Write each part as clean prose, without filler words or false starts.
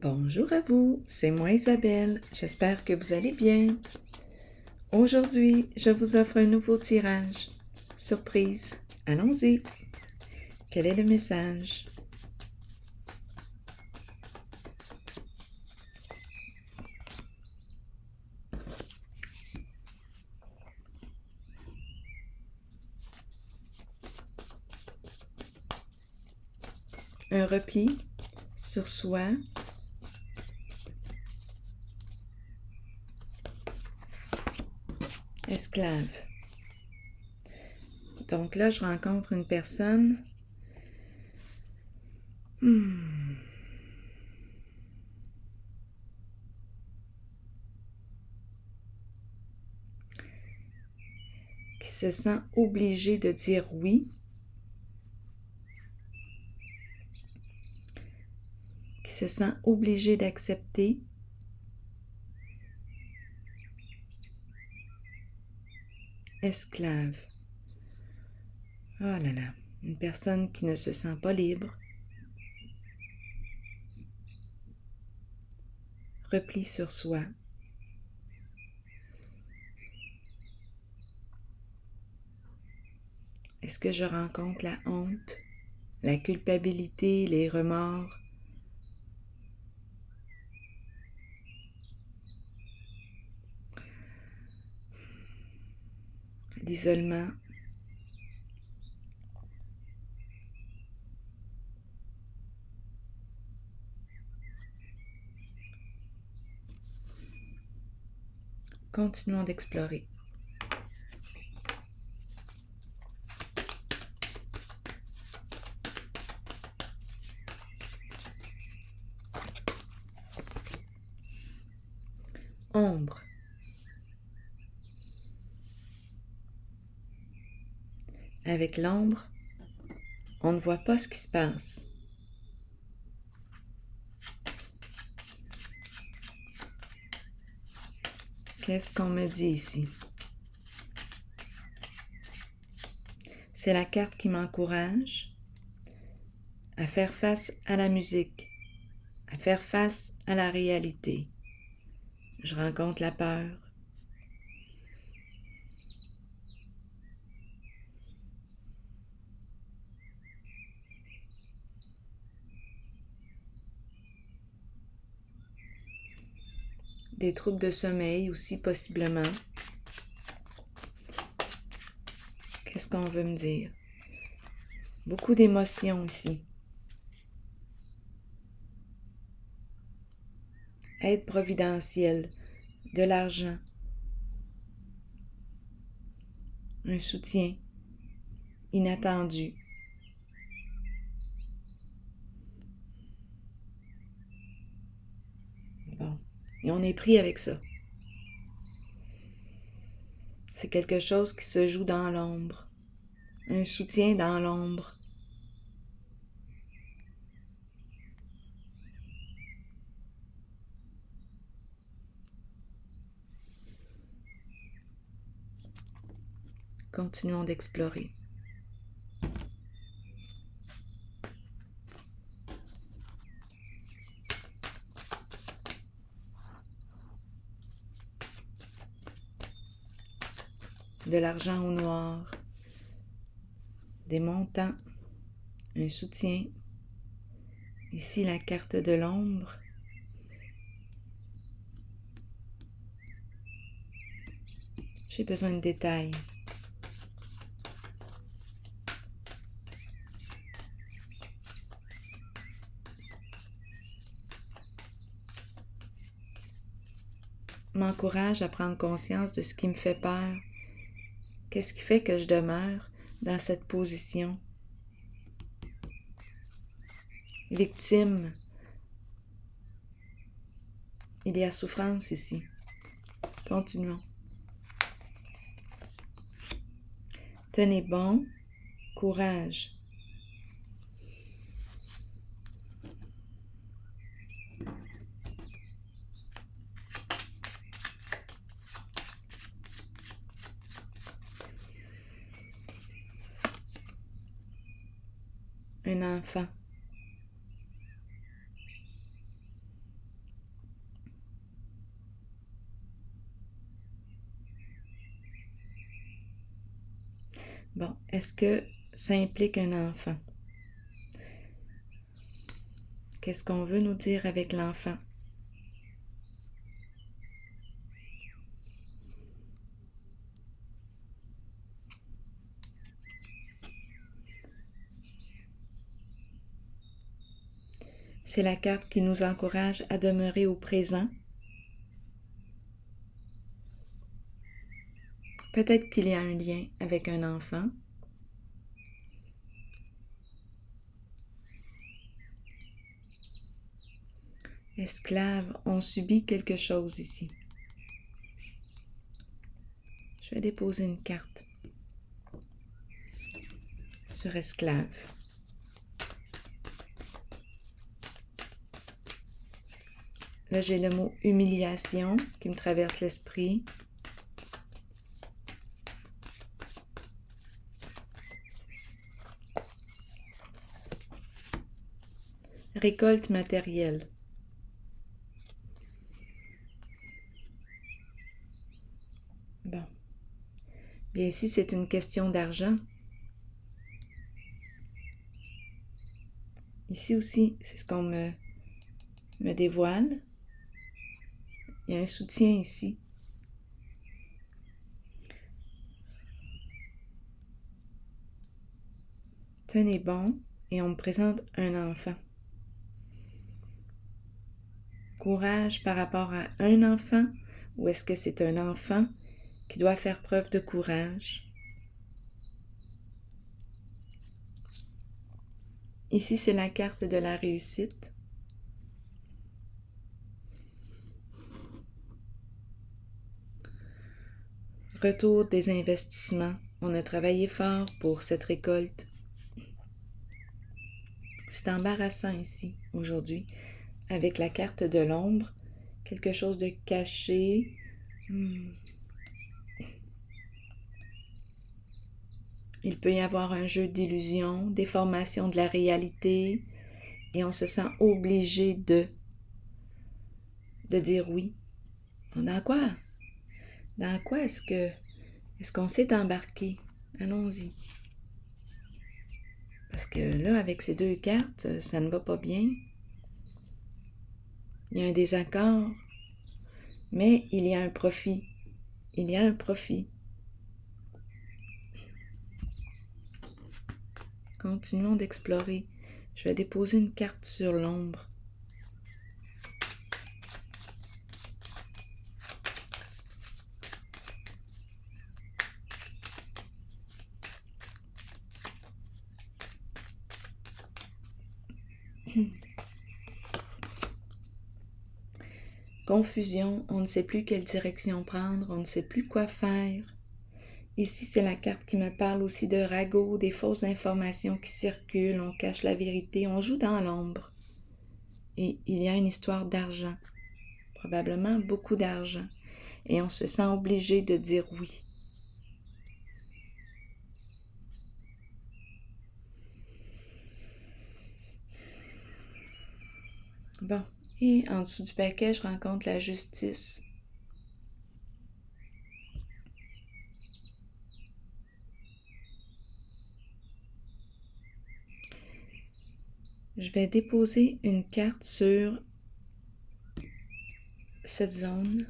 Bonjour à vous, c'est moi Isabelle, j'espère que vous allez bien. Aujourd'hui, je vous offre un nouveau tirage. Surprise, allons-y. Quel est le message? Un repli sur soi. Esclave. Donc là, je rencontre une personne qui se sent obligée de dire oui, qui se sent obligée d'accepter, esclave. Oh là là, une personne qui ne se sent pas libre. Repli sur soi. Est-ce que je rencontre la honte, la culpabilité, les remords? L'isolement? Continuons d'explorer. Ombre. Avec l'ombre, on ne voit pas ce qui se passe. Qu'est-ce qu'on me dit ici? C'est la carte qui m'encourage à faire face à la musique, à faire face à la réalité. Je rencontre la peur. Des troubles de sommeil aussi possiblement. Qu'est-ce qu'on veut me dire? Beaucoup d'émotions ici. Aide providentielle, de l'argent, un soutien inattendu. Bon, et on est pris avec ça. C'est quelque chose qui se joue dans l'ombre, un soutien dans l'ombre. Continuons d'explorer. De l'argent au noir, des montants, un soutien. Ici, la carte de l'ombre. J'ai besoin de détails. M'encourage à prendre conscience de ce qui me fait peur. Qu'est-ce qui fait que je demeure dans cette position? Victime. Il y a souffrance ici. Continuons. Tenez bon, courage. Un enfant. Bon, est-ce que ça implique un enfant? Qu'est-ce qu'on veut nous dire avec l'enfant? C'est la carte qui nous encourage à demeurer au présent. Peut-être qu'il y a un lien avec un enfant. Esclaves ont subi quelque chose ici. Je vais déposer une carte sur esclave. Là, j'ai le mot humiliation qui me traverse l'esprit. Récolte matérielle. Bon. Bien ici, c'est une question d'argent. Ici aussi, c'est ce qu'on me dévoile. Il y a un soutien ici. Tenez bon, et on me présente un enfant. Courage par rapport à un enfant, ou est-ce que c'est un enfant qui doit faire preuve de courage? Ici, c'est la carte de la réussite. Retour des investissements. On a travaillé fort pour cette récolte. C'est embarrassant ici, aujourd'hui, avec la carte de l'ombre, quelque chose de caché. Il peut y avoir un jeu d'illusion, déformation de la réalité, et on se sent obligé de dire oui. Dans quoi? Dans quoi est-ce qu'on s'est embarqué? Allons-y. Parce que là, avec ces deux cartes, ça ne va pas bien. Il y a un désaccord, mais il y a un profit. Il y a un profit. Continuons d'explorer. Je vais déposer une carte sur l'ombre. Confusion, on ne sait plus quelle direction prendre, on ne sait plus quoi faire. Ici, c'est la carte qui me parle aussi de ragots, des fausses informations qui circulent, on cache la vérité, on joue dans l'ombre. Et il y a une histoire d'argent, probablement beaucoup d'argent, et on se sent obligé de dire oui. Bon, et en dessous du paquet, je rencontre la justice. Je vais déposer une carte sur cette zone.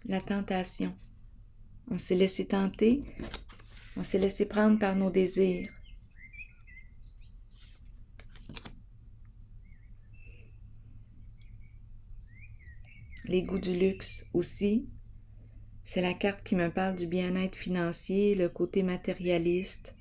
La tentation. On s'est laissé tenter, on s'est laissé prendre par nos désirs. Les goûts du luxe aussi. C'est la carte qui me parle du bien-être financier, le côté matérialiste.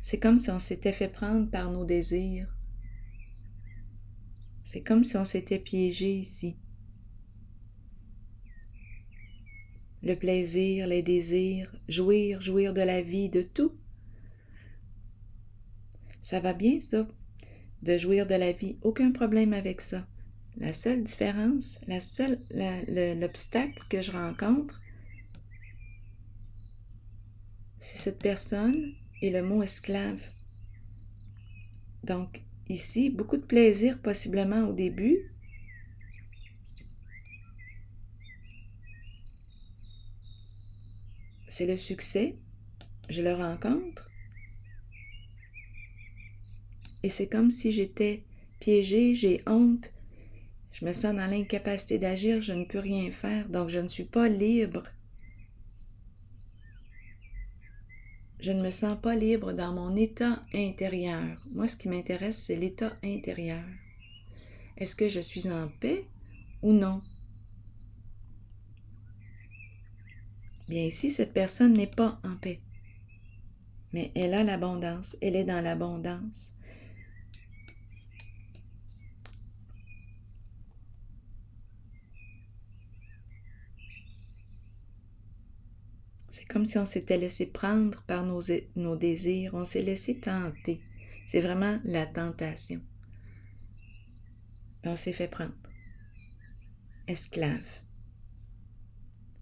C'est comme si on s'était fait prendre par nos désirs. C'est comme si on s'était piégé ici. Le plaisir, les désirs, jouir de la vie, de tout. Ça va bien ça, de jouir de la vie. Aucun problème avec ça. La seule différence, l'obstacle que je rencontre, c'est cette personne et le mot esclave. Donc, ici, beaucoup de plaisir possiblement au début. C'est le succès. Je le rencontre. Et c'est comme si j'étais piégée, j'ai honte. Je me sens dans l'incapacité d'agir, je ne peux rien faire, donc je ne suis pas libre. Je ne me sens pas libre dans mon état intérieur. Moi, ce qui m'intéresse, c'est l'état intérieur. Est-ce que je suis en paix ou non? Bien ici, cette personne n'est pas en paix. Mais elle a l'abondance, elle est dans l'abondance. C'est comme si on s'était laissé prendre par nos désirs, on s'est laissé tenter. C'est vraiment la tentation. On s'est fait prendre. Esclave.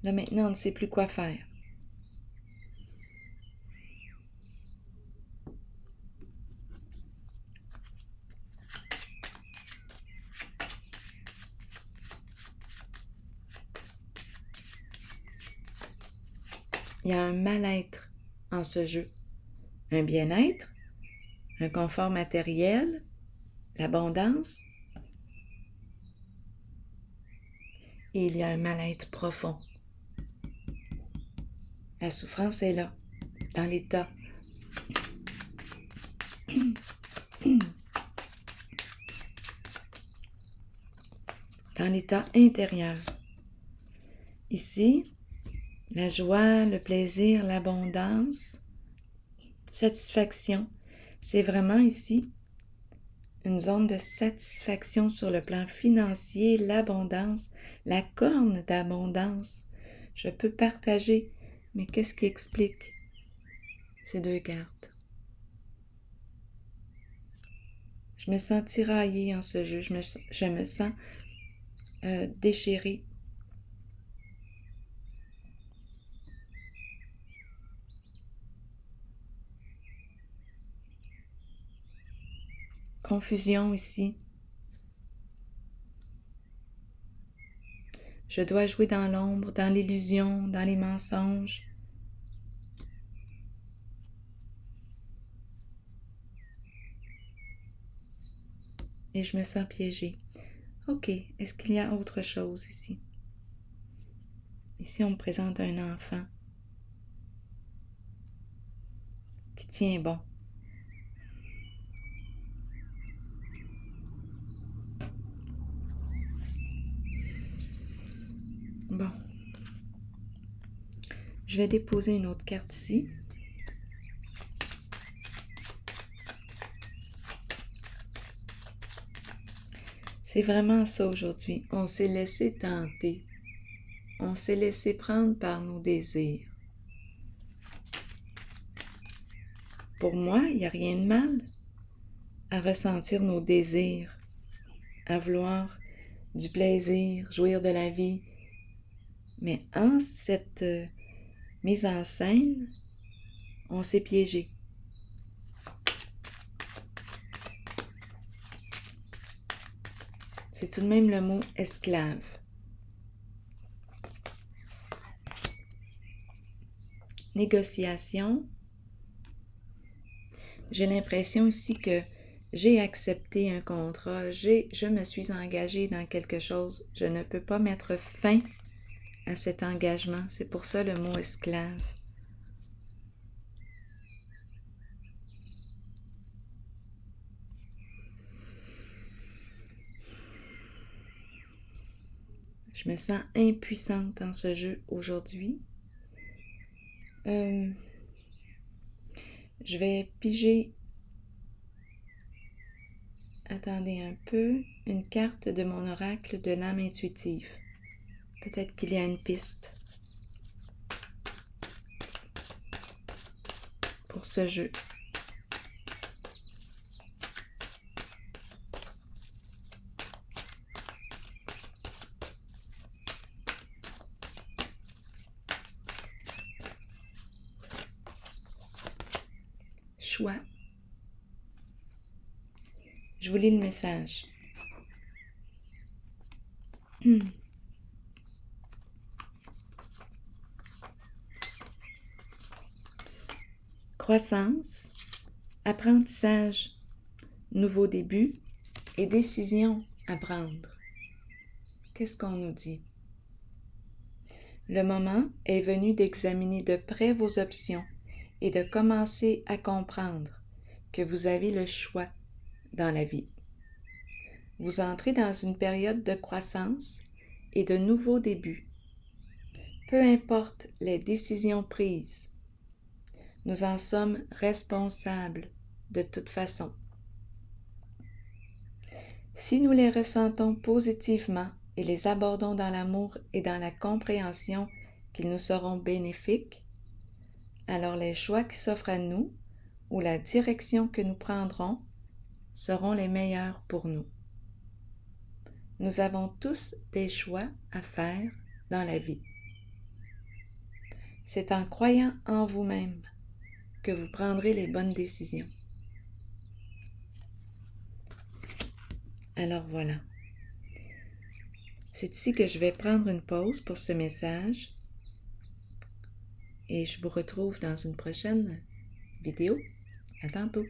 Là maintenant, on ne sait plus quoi faire. Il y a un mal-être en ce jeu. Un bien-être, un confort matériel, l'abondance. Et il y a un mal-être profond. La souffrance est là, dans l'état. Dans l'état intérieur. Ici, la joie, le plaisir, l'abondance, satisfaction, c'est vraiment ici une zone de satisfaction sur le plan financier, l'abondance, la corne d'abondance. Je peux partager, mais qu'est-ce qui explique ces deux cartes? Je me sens tiraillée en ce jeu, je me sens déchirée. Confusion ici. Je dois jouer dans l'ombre, dans l'illusion, dans les mensonges. Et je me sens piégée. OK, est-ce qu'il y a autre chose ici? Ici, on me présente un enfant qui tient bon. Bon. Je vais déposer une autre carte ici. C'est vraiment ça aujourd'hui. On s'est laissé tenter. On s'est laissé prendre par nos désirs. Pour moi, il n'y a rien de mal à ressentir nos désirs, à vouloir du plaisir, jouir de la vie. Mais en cette mise en scène, on s'est piégé. C'est tout de même le mot esclave. Négociation. J'ai l'impression ici que j'ai accepté un contrat, je me suis engagée dans quelque chose. Je ne peux pas mettre fin à cet engagement. C'est pour ça le mot esclave. Je me sens impuissante dans ce jeu aujourd'hui. Je vais piger, attendez un peu, une carte de mon oracle de l'âme intuitive. Peut-être qu'il y a une piste pour ce jeu. choix. Je vous lis le message. Croissance, apprentissage, nouveau début et décision à prendre. Qu'est-ce qu'on nous dit? Le moment est venu d'examiner de près vos options et de commencer à comprendre que vous avez le choix dans la vie. Vous entrez dans une période de croissance et de nouveaux débuts. Peu importe les décisions prises, nous en sommes responsables de toute façon. Si nous les ressentons positivement et les abordons dans l'amour et dans la compréhension qu'ils nous seront bénéfiques, alors les choix qui s'offrent à nous ou la direction que nous prendrons seront les meilleurs pour nous. Nous avons tous des choix à faire dans la vie. C'est en croyant en vous-même que vous prendrez les bonnes décisions. Alors voilà. C'est ici que je vais prendre une pause pour ce message et je vous retrouve dans une prochaine vidéo. À tantôt.